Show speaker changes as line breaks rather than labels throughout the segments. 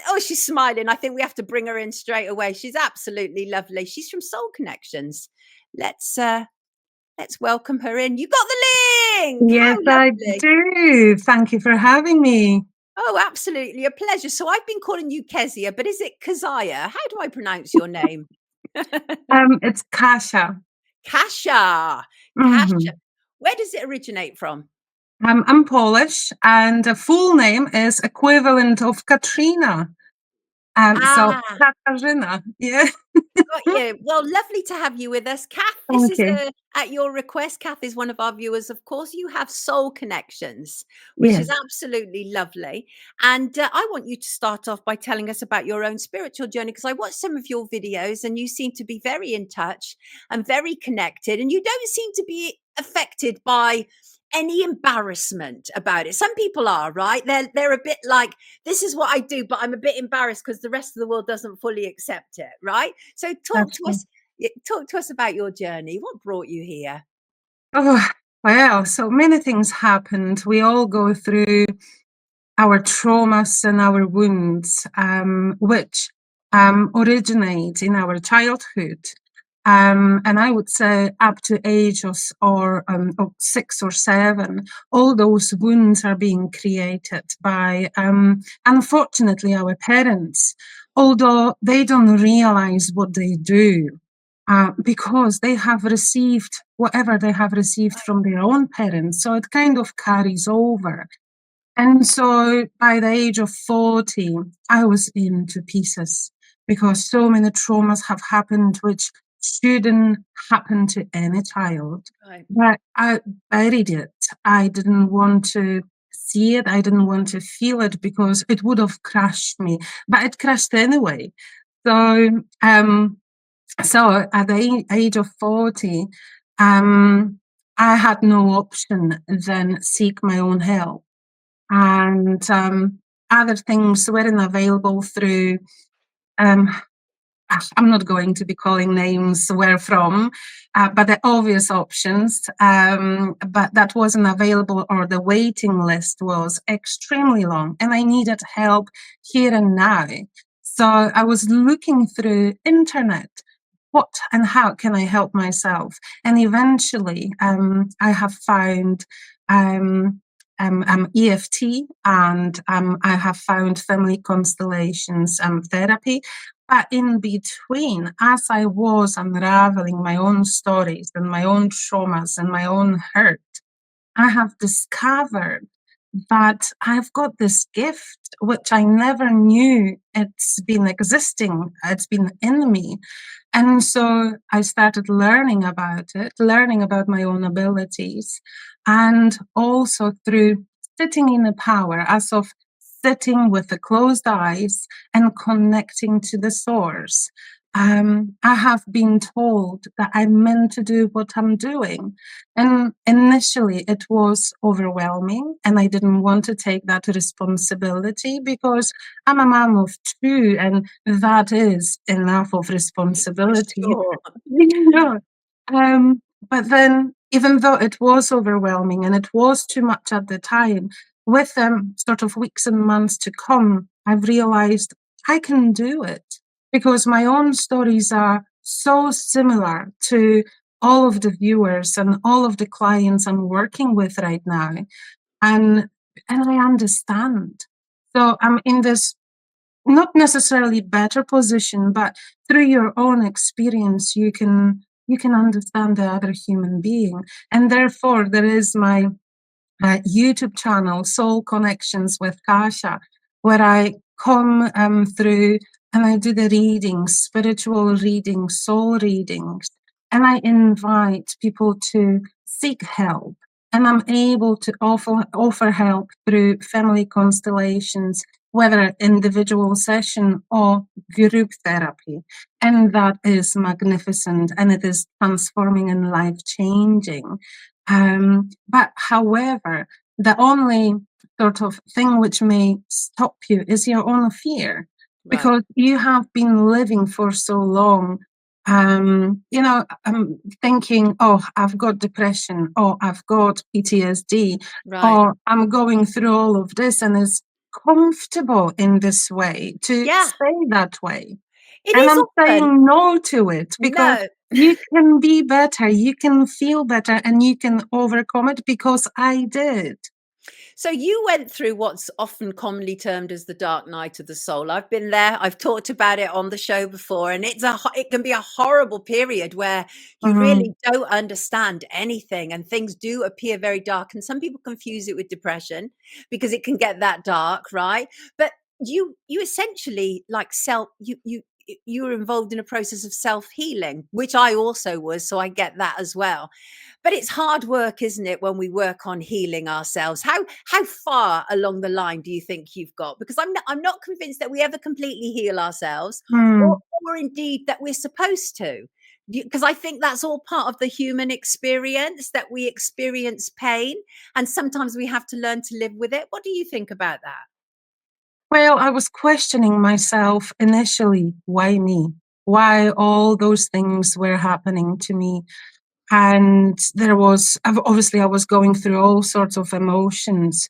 Oh, she's smiling. I think we have to bring her in straight away. She's absolutely lovely. She's from Soul Connections. Let's welcome her in. You got the link.
Yes, I do. Thank you for having me.
Oh, absolutely. A pleasure. So I've been calling you Kezia, but is it Keziah? How do I pronounce your name?
It's Kasia.
Kasia.
Mm-hmm.
Where does it originate from?
I'm Polish, and the full name is equivalent of Katrina. So Katarzyna. Yeah.
Got you. Well, lovely to have you with us. Kath, this is at your request. Kath is one of our viewers. Of course, you have Soul Connections, which is absolutely lovely. And I want you to start off by telling us about your own spiritual journey, because I watched some of your videos and you seem to be very in touch and very connected. And you don't seem to be affected by any embarrassment about it. Some people are, right? They're a bit like, this is what I do, but I'm a bit embarrassed because the rest of the world doesn't fully accept it, right? So talk to us about your journey. What brought you here?
Oh, well, so many things happened. We all go through our traumas and our wounds, which originate in our childhood. And I would say up to ages of 6 or 7, all those wounds are being created by, unfortunately, our parents, although they don't realize what they do, because they have received whatever they have received from their own parents. So it kind of carries over. And so by the age of 40, I was into pieces because so many traumas have happened which shouldn't happen to any child. Right. But I buried it. I didn't want to see it. I didn't want to feel it because it would have crushed me. But it crushed anyway. So at the age of 40, I had no option than seek my own help. And other things weren't available through, I'm not going to be calling names where from, but the obvious options, but that wasn't available, or the waiting list was extremely long and I needed help here and now. So I was looking through internet, what and how can I help myself? And eventually I have found EFT, and I have found family constellations therapy. But in between, as I was unraveling my own stories and my own traumas and my own hurt, I have discovered that I've got this gift, which I never knew it's been existing. It's been in me. And so I started learning about it, learning about my own abilities, and also through sitting in the power, as of sitting with the closed eyes and connecting to the source. I have been told that I'm meant to do what I'm doing. And initially it was overwhelming and I didn't want to take that responsibility because I'm a mom of 2 and that is enough of responsibility.
Sure.
You know? But then even though it was overwhelming and it was too much at the time, with sort of weeks and months to come, I've realized I can do it because my own stories are so similar to all of the viewers and all of the clients I'm working with right now. And I understand. So I'm in this not necessarily better position, but through your own experience, you can understand the other human being. And therefore, there is my YouTube channel, Soul Connections with Kasia, where I come through and I do the readings, spiritual readings, soul readings, and I invite people to seek help. And I'm able to offer help through family constellations, whether individual session or group therapy. And that is magnificent and it is transforming and life-changing. But however, the only sort of thing which may stop you is your own fear, because you have been living for so long, thinking, oh, I've got depression, or I've got PTSD, or I'm going through all of this and comfortable in this way to
Yeah,
stay that way.
it
And
is
I'm
often.
saying no to it because
No.
you can be better, you can feel better, and you can overcome it because I did.
So you went through what's often commonly termed as the dark night of the soul. I've been there. I've talked about it on the show before, and it can be a horrible period where you
Mm,
really don't understand anything, and things do appear very dark. And some people confuse it with depression because it can get that dark, right? But you essentially like you were involved in a process of self healing, which I also was, so I get that as well. But it's hard work, isn't it, when we work on healing ourselves? How far along the line do you think you've got? Because I'm not convinced that we ever completely heal ourselves, or,
mm.
or indeed that we're supposed to. Because I think that's all part of the human experience, that we experience pain, and sometimes we have to learn to live with it. What do you think about that?
Well, I was questioning myself initially. Why me? Why all those things were happening to me? And obviously I was going through all sorts of emotions,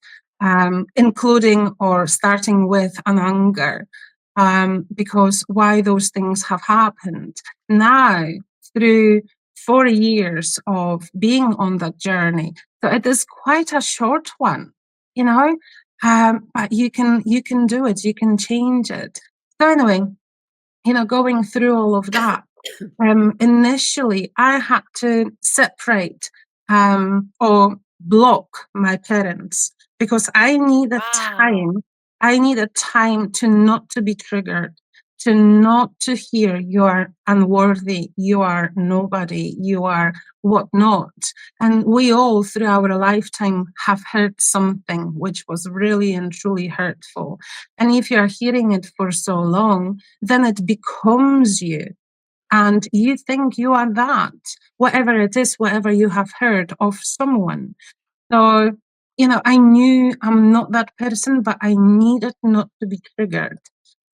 including or starting with an anger, because why those things have happened. Now, through 4 years of being on that journey, so it is quite a short one, you know, but you can do it, you can change it. So anyway, going through all of that, initially, I had to separate or block my parents because I needed
Wow.
time. I needed time to not to be triggered, to not to hear you are unworthy, you are nobody, you are whatnot. And we all, through our lifetime, have heard something which was really and truly hurtful. And if you are hearing it for so long, then it becomes you and you think you are that, whatever it is, whatever you have heard of someone. So, I knew I'm not that person, but I needed not to be triggered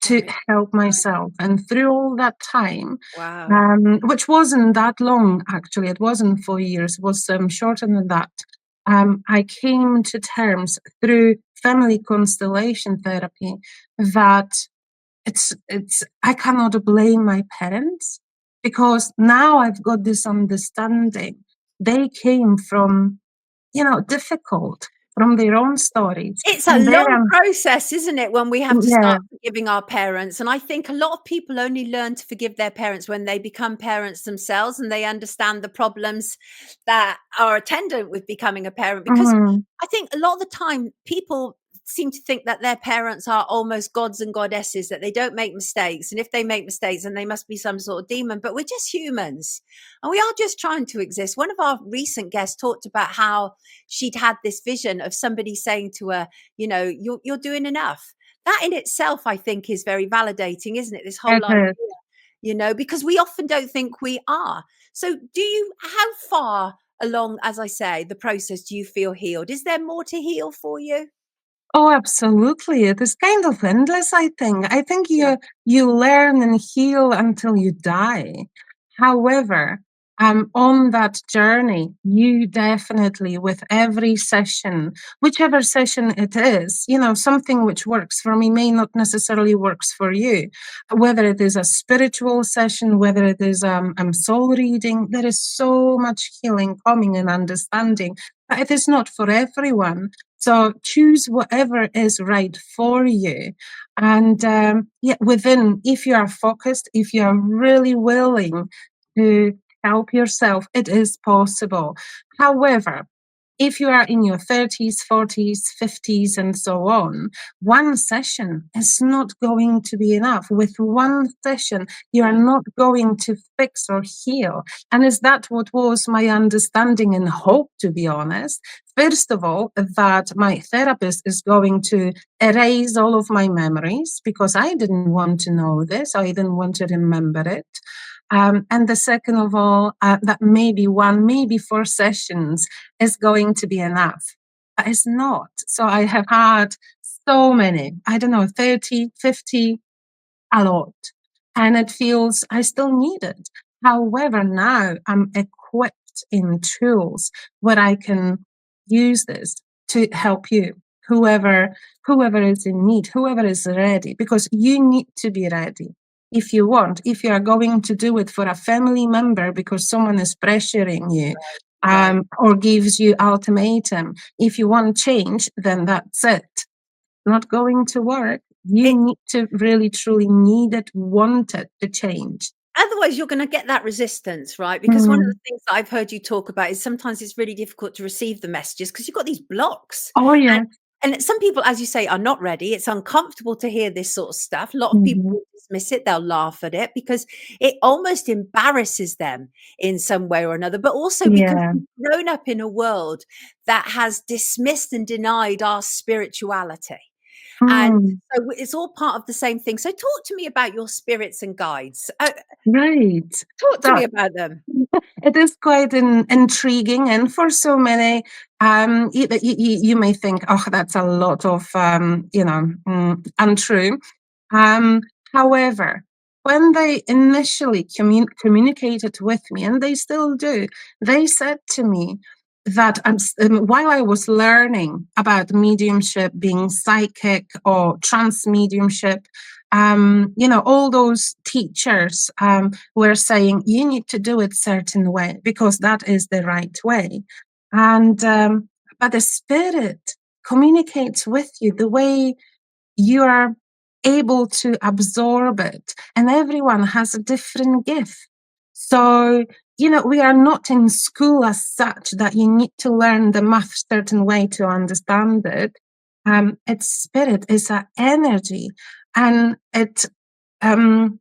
to
Right.
help
Right.
myself. And through all that time,
Wow.
which wasn't that long, actually, it wasn't 4 years, it was shorter than that. I came to terms through family constellation therapy that it's I cannot blame my parents because now I've got this understanding. They came from, difficult, from their own stories.
It's a
And
long
they're
process, isn't it, when we have to
yeah,
start forgiving our parents, and I think a lot of people only learn to forgive their parents when they become parents themselves and they understand the problems that are attendant with becoming a parent, because
mhm,
I think a lot of the time people seem to think that their parents are almost gods and goddesses, that they don't make mistakes, and if they make mistakes, then they must be some sort of demon, but we're just humans, and we are just trying to exist. One of our recent guests talked about how she'd had this vision of somebody saying to her, you're doing enough. That in itself, I think, is very validating, isn't it? This
it
whole idea,
is.
because we often don't think we are. So, how far along, as I say, the process do you feel healed? Is there more to heal for you?
Oh, absolutely. It is kind of endless, I think. I think
Yeah.
you learn and heal until you die. However, on that journey, you definitely, with every session, whichever session it is, something which works for me may not necessarily works for you. Whether it is a spiritual session, whether it is soul reading, there is so much healing coming and understanding, but it is not for everyone. So choose whatever is right for you. And if you are focused, if you are really willing to help yourself, it is possible. However, if you are in your 30s, 40s, 50s, and so on, one session is not going to be enough. With one session, you are
No.
not going to fix or heal. And is that what was my understanding and hope, to be honest? First of all, that my therapist is going to erase all of my memories because I didn't want to know this, I didn't want to remember it. And the second of all, that maybe one, maybe 4 sessions is going to be enough. But it's not. So I have had so many, I don't know, 30, 50, a lot. And it feels I still need it. However, now I'm equipped in tools where I can use this to help you. whoever is in need, whoever is ready, because you need to be ready. If you want, if you are going to do it for a family member because someone is pressuring you,
Right.
or gives you ultimatum, if you want change, then that's it. Not going to work. You
It
need to really truly need it, want it to change.
Otherwise, you're gonna get that resistance, right? Because one of the
Mm.
things that I've heard you talk about is sometimes it's really difficult to receive the messages because 'cause you've got these blocks.
Oh,
And
yes.
and some people, as you say, are not ready. It's uncomfortable to hear this sort of stuff. A lot of people
Mhm.
will dismiss it, they'll laugh at it because it almost embarrasses them in some way or another, but also because
Yeah.
we've grown up in a world that has dismissed and denied our spirituality. And
Mm.
so it's all part of the same thing. So talk to me about your spirits and guides.
Right.
Talk to
So
me about them.
it is quite intriguing, and for so many, you may think, oh, that's a lot of, untrue. Um, However, when they initially communicated with me, and they still do, they said to me that while I was learning about mediumship, being psychic or trance mediumship, all those teachers were saying you need to do it certain way because that is the right way, and but the spirit communicates with you the way you are able to absorb it. And everyone has a different gift. So, we are not in school as such that you need to learn the math certain way to understand it. It's spirit, it's an energy, and it um,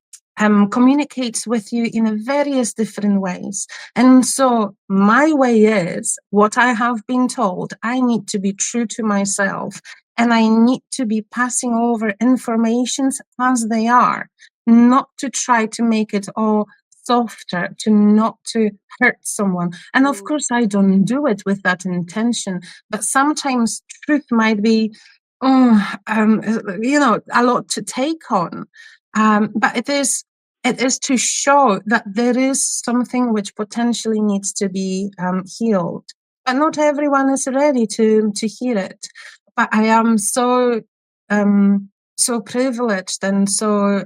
communicates with you in a various different ways. And so my way is what I have been told. I need to be true to myself, and I need to be passing over informations as they are, not to try to make it all softer, to not to hurt someone. And of
Mm.
course, I don't do it with that intention, but sometimes truth might be, a lot to take on. But it is to show that there is something which potentially needs to be healed. But not everyone is ready to hear it. But I am so privileged and so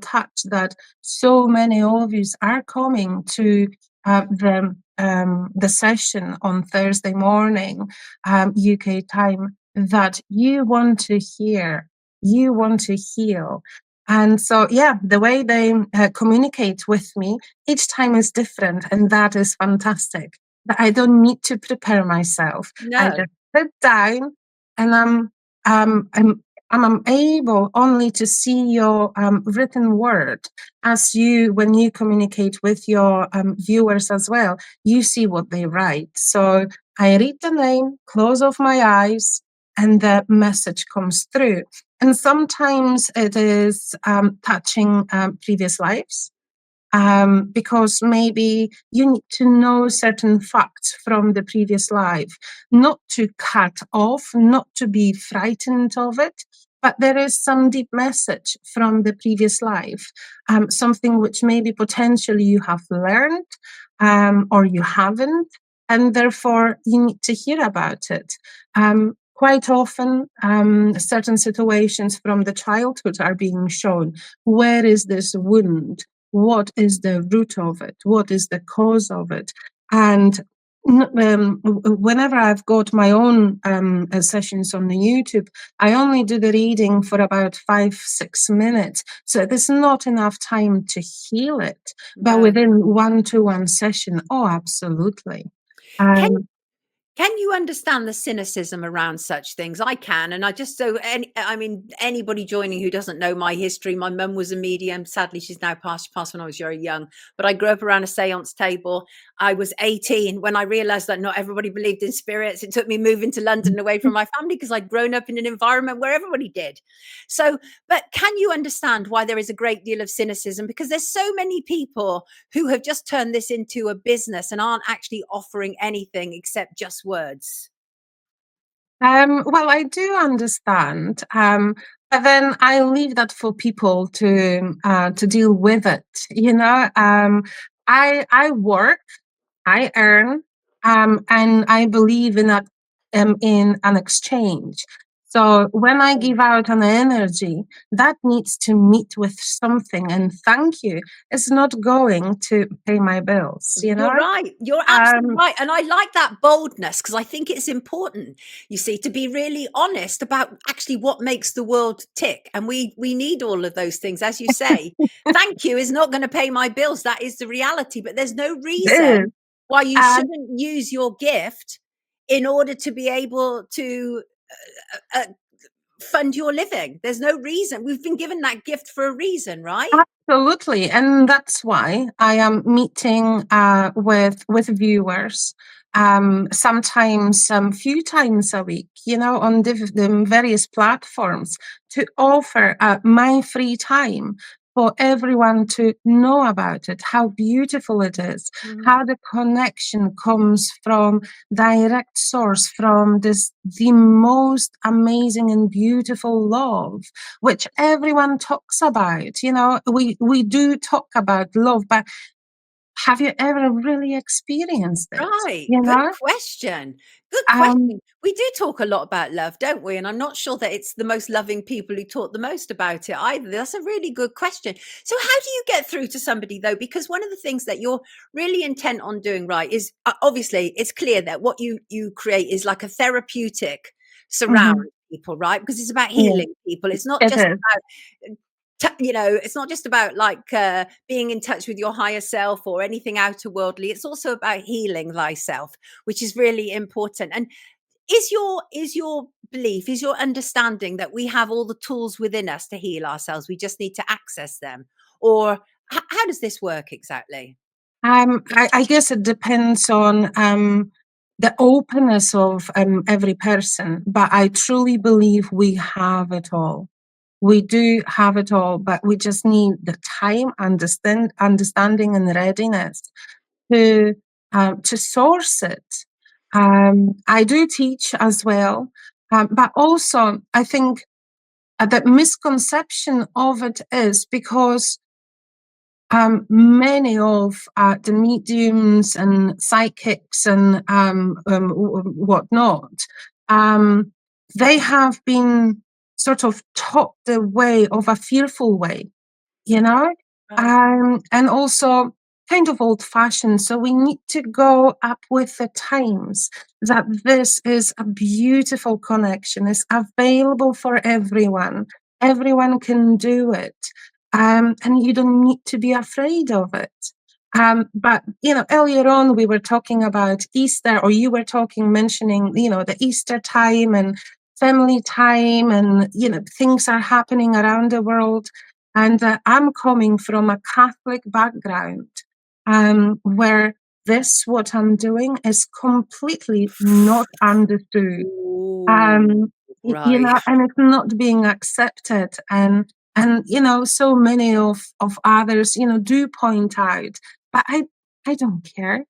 touched that so many of you are coming to the session on Thursday morning, UK time, that you want to hear, you want to heal. And so, yeah, the way they communicate with me each time is different, and that is fantastic. That I don't need to prepare myself. I
No.
just sit down, and um, I'm I'm able only to see your written word as when you communicate with your viewers as well. You see what they write. So I read the name, close off my eyes, and the message comes through. And sometimes it is touching previous lives, because maybe you need to know certain facts from the previous life, not to cut off, not to be frightened of it, but there is some deep message from the previous life, something which maybe potentially you have learned, or you haven't, and therefore you need to hear about it. Quite often, certain situations from the childhood are being shown. Where is this wound? What is the root of it? What is the cause of it? And whenever I've got my own sessions on the YouTube, I only do the reading for about 5-6 minutes. So there's not enough time to heal it. But
No.
within 1-to-1 session, oh, absolutely.
Can
Um,
Can you understand the cynicism around such things? I can, and I mean, anybody joining who doesn't know my history, my mum was a medium. Sadly, she's now passed when I was very young. But I grew up around a séance table. I was 18 when I realized that not everybody believed in spirits. It took me moving to London away from my family because I'd grown up in an environment where everybody did. So, but can you understand why there is a great deal of cynicism? Because there's so many people who have just turned this into a business and aren't actually offering anything except just words.
well, I do understand, but then I leave that for people to deal with it. I work, I earn, and I believe in that, in an exchange. So when I give out an energy, that needs to meet with something. And thank you is not going to pay my bills, you
You're
know?
right. You're absolutely
Um,
right. And I like that boldness because I think it's important, you see, to be really honest about actually what makes the world tick. And we need all of those things. As you say, thank you is not going to pay my bills. That is the reality. But there's no
it is.
reason why you
And
shouldn't use your gift in order to be able to fund your living. There's no reason. We've been given that gift for a reason, right?
absolutely, and that's why I am meeting with viewers, sometimes few times a week, you know, on the various platforms to offer my free time for everyone to know about it, how beautiful it is,
Mm.
how the connection comes from direct source, from the most amazing and beautiful love which everyone talks about. You know, we do talk about love, but have you ever really experienced it?
Right.
You
Good
know,
question. Good
um,
question. We do talk a lot about love, don't we? And I'm not sure that it's the most loving people who talk the most about it either. That's a really good question. So, how do you get through to somebody though? Because one of the things that you're really intent on doing, right, is obviously it's clear that what you create is like a therapeutic surround
mhm,
people, right? Because it's about
yeah,
healing people. It's not
it
just
is.
about it's not just about like being in touch with your higher self or anything outer worldly. It's also about healing thyself, which is really important. And is your belief, is your understanding that we have all the tools within us to heal ourselves, we just need to access them? Or how does this work exactly?
I guess it depends on the openness of every person, but I truly believe we have it all. We do have it all, but we just need the time, understanding, and readiness to source it. I do teach as well, but also I think the misconception of it is because many of the mediums and psychics and whatnot, um, they have been sort of taught the way of a fearful way, you know,
Right.
and also kind of old fashioned. So we need to go up with the times that this is a beautiful connection, is available for everyone. Everyone can do it. And you don't need to be afraid of it. But you know, earlier on we were talking about Easter, or you were mentioning, you know, the Easter time and family time, and you know, things are happening around the world. And I'm coming from a Catholic background where what I'm doing is completely not understood.
Ooh,
Um, you
right.
know, and it's not being accepted. And you know, so many of others, you know, do point out, but I don't care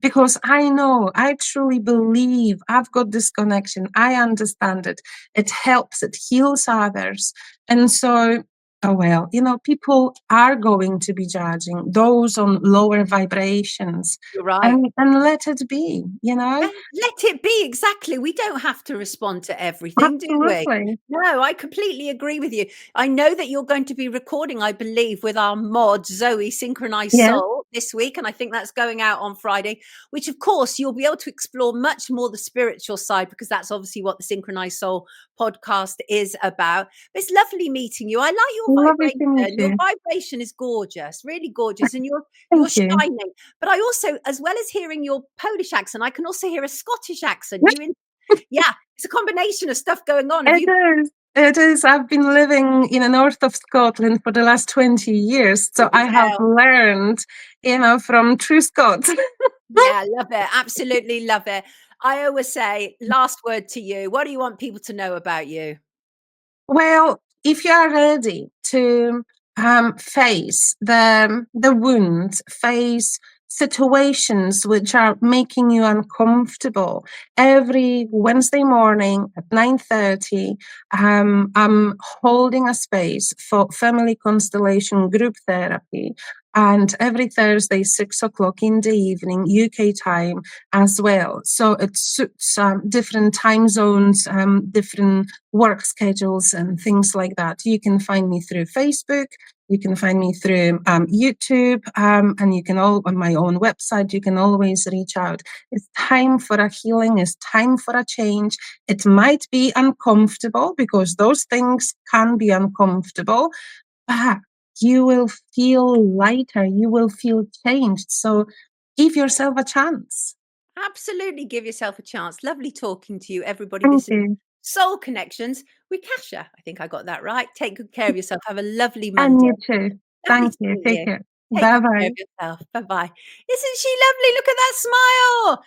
because I know, I truly believe I've got this connection. I understand it. It helps, it heals others. And so, oh well, you know, people are going to be judging those on lower vibrations,
You're right.
and let it be, you know?
Yeah, let it be, exactly. We don't have to respond to everything, do we?
Absolutely.
No, I completely agree with you. I know that you're going to be recording, I believe, with our mod, Zoe, Synchronized
Yes,
Soul, this week, and I think that's going out on Friday, which, of course, you'll be able to explore much more the spiritual side because that's obviously what the Synchronized Soul podcast is about. But it's lovely meeting you. I like your
lovely to meet
vibration. Your
you.
vibration is gorgeous, really gorgeous, and you're
Thank you.
shining. But I also, as well as hearing your Polish accent, I can also hear a Scottish accent. Yeah, it's a combination of stuff going on. Have
It
you
is. It is. I've been living in the north of Scotland for the last 20 years,
I
so
can
I have
tell.
learned, you know, from true Scots.
Yeah, love it. Absolutely love it. I always say, last word to you. What do you want people to know about you?
Well, if you are ready to face the wound, face situations which are making you uncomfortable, every Wednesday morning at 9:30, I'm holding a space for family constellation group therapy. and every Thursday, 6 o'clock in the evening, UK time as well. So it suits different time zones, different work schedules, and things like that. You can find me through Facebook. You can find me through YouTube, and you can all on my own website. You can always reach out. It's time for a healing. It's time for a change. It might be uncomfortable because those things can be uncomfortable, but you will feel lighter. You will feel changed. So give yourself a chance.
Absolutely give yourself a chance. Lovely talking to you, everybody.
Thank
This is
you.
Soul Connections with Kasha. I think I got that right. Take good care of yourself. Have a lovely
And
Monday.
you too.
Lovely
Thank
to
you.
meet
Take
you.
care.
Take
Bye
good care
bye.
of yourself. Bye-bye. Isn't she lovely? Look at that smile.